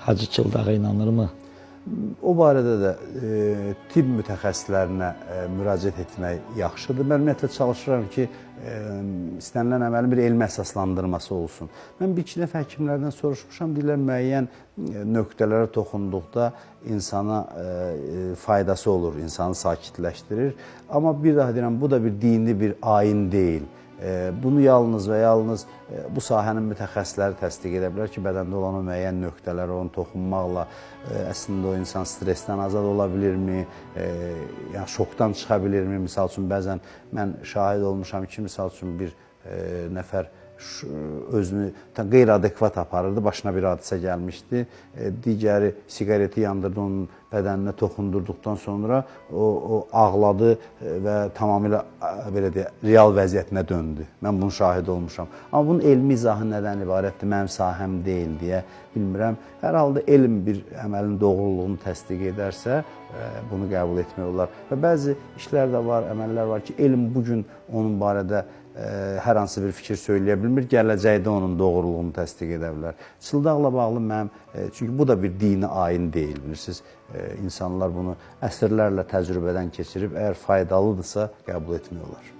Hacı Çıldağa inanırmı? O barədə də tibb mütəxəssislərinə müraciət etmək yaxşıdır. Mən ümumiyyətlə çalışıram ki, istənilən əməlin bir elmi əsaslandırması olsun. Mən bir iki dəfə həkimlərdən soruşmuşam, deyirlər müəyyən nöqtələrə toxunduqda insana faydası olur, insanı sakitləşdirir. Amma bir daha deyirəm, bu da bir dini bir ayin deyil. Bunu yalnız və yalnız bu sahənin mütəxəssisləri təsdiq edə bilər ki, bədəndə olan o müəyyən nöqtələrə onu toxunmaqla əslində o insan stressdən azad ola bilirmi, yəni şokdan çıxa bilirmi? Misal üçün, bəzən mən şahid olmuşam ki, misal üçün bir nəfər özünü qeyri-adekvat aparırdı, başına bir hadisə gəlmişdi. Digəri siqareti yandırdı, onun bədəninə toxundurduqdan sonra o ağladı və tamamilə belə deyək, real vəziyyətinə döndü. Mən bunun şahid olmuşam. Amma bunun elmi izahı nədən ibarətdir, mənim sahəm deyil deyə bilmirəm. Hər halda elm bir əməlin doğruluğunu təsdiq edərsə, bunu qəbul etmək olar. Və bəzi işlər də var, əməllər var ki, elm bugün onun barədə hər hansı bir fikir söyləyə bilmir, gələcəkdə onun doğruluğunu təsdiq edə bilər. Çıldaqla bağlı mənim, çünki bu da bir dini ayin deyil, bilirsiniz. İnsanlar bunu əsrlərlə təcrübədən keçirib, əgər faydalıdırsa qəbul etmək olar.